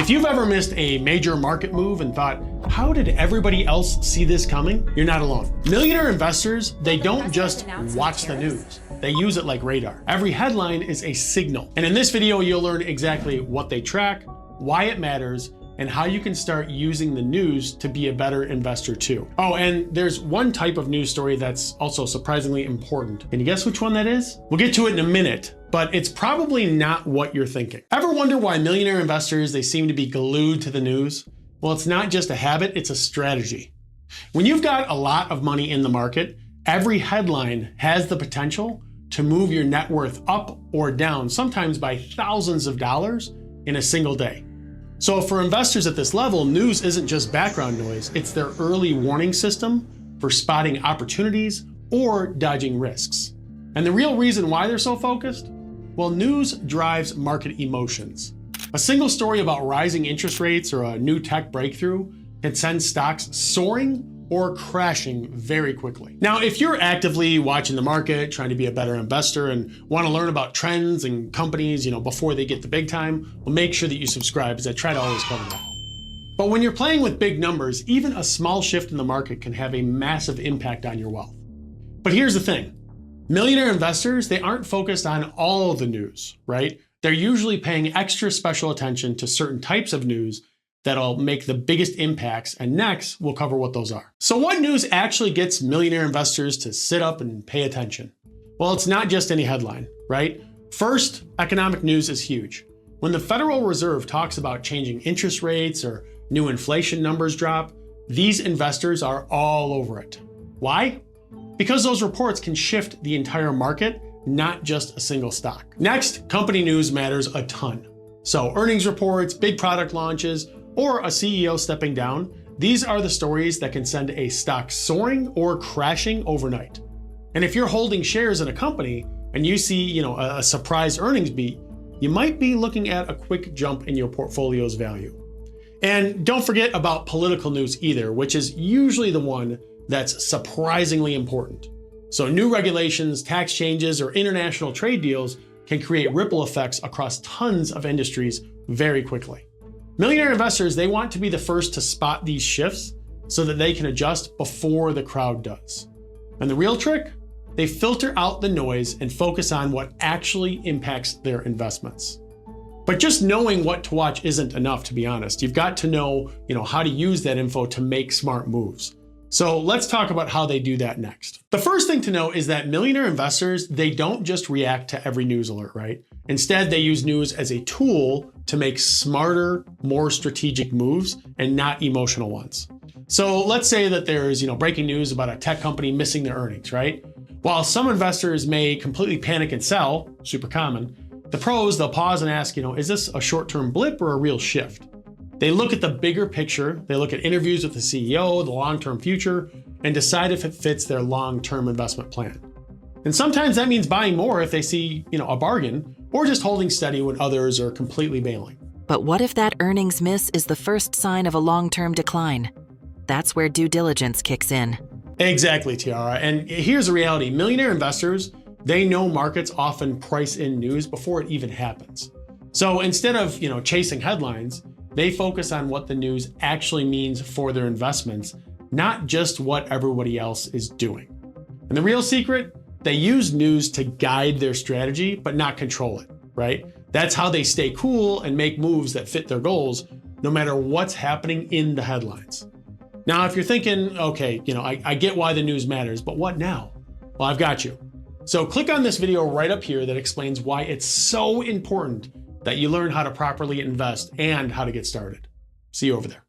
If you've ever missed a major market move and thought, how did everybody else see this coming? You're not alone. Millionaire investors, they don't just watch the news. They use it like radar. Every headline is a signal. And in this video, you'll learn exactly what they track, why it matters, and how you can start using the news to be a better investor too. Oh, and there's one type of news story that's also surprisingly important. Can you guess which one that is? We'll get to it in a minute, but it's probably not what you're thinking. Ever wonder why millionaire investors, they seem to be glued to the news? Well, it's not just a habit, it's a strategy. When you've got a lot of money in the market, every headline has the potential to move your net worth up or down, sometimes by thousands of dollars in a single day. So for investors at this level, news isn't just background noise, it's their early warning system for spotting opportunities or dodging risks. And the real reason why they're so focused? Well, news drives market emotions. A single story about rising interest rates or a new tech breakthrough can send stocks soaring or crashing very quickly. Now, if you're actively watching the market, trying to be a better investor and want to learn about trends and companies, before they get the big time, well, make sure that you subscribe, because I try to always cover that. But when you're playing with big numbers, even a small shift in the market can have a massive impact on your wealth. But here's the thing. Millionaire investors, they aren't focused on all the news, right? They're usually paying extra special attention to certain types of news that'll make the biggest impacts, and next we'll cover what those are. So what news actually gets millionaire investors to sit up and pay attention? Well, it's not just any headline, right? First, economic news is huge. When the Federal Reserve talks about changing interest rates or new inflation numbers drop, these investors are all over it. Why? Because those reports can shift the entire market, not just a single stock. Next, company news matters a ton. So earnings reports, big product launches, or a CEO stepping down, these are the stories that can send a stock soaring or crashing overnight. And if you're holding shares in a company and you see, a surprise earnings beat, you might be looking at a quick jump in your portfolio's value. And don't forget about political news either, which is usually the one that's surprisingly important. So new regulations, tax changes, or international trade deals can create ripple effects across tons of industries very quickly. Millionaire investors, they want to be the first to spot these shifts so that they can adjust before the crowd does. And the real trick? They filter out the noise and focus on what actually impacts their investments. But just knowing what to watch isn't enough, to be honest. You've got to know, how to use that info to make smart moves. So let's talk about how they do that next. The first thing to know is that millionaire investors, they don't just react to every news alert, right? Instead, they use news as a tool to make smarter, more strategic moves and not emotional ones. So let's say that there's, breaking news about a tech company missing their earnings, right? While some investors may completely panic and sell, super common, the pros, they'll pause and ask, is this a short-term blip or a real shift? They look at the bigger picture, they look at interviews with the CEO, the long-term future, and decide if it fits their long-term investment plan. And sometimes that means buying more if they see, a bargain, or just holding steady when others are completely bailing. But what if that earnings miss is the first sign of a long-term decline? That's where due diligence kicks in. Exactly, Tiara. And here's the reality. Millionaire investors, they know markets often price in news before it even happens. So instead of, chasing headlines, they focus on what the news actually means for their investments, not just what everybody else is doing. And the real secret? They use news to guide their strategy, but not control it, right? That's how they stay cool and make moves that fit their goals, no matter what's happening in the headlines. Now, if you're thinking, okay, I get why the news matters, but what now? Well, I've got you. So click on this video right up here that explains why it's so important that you learn how to properly invest and how to get started. See you over there.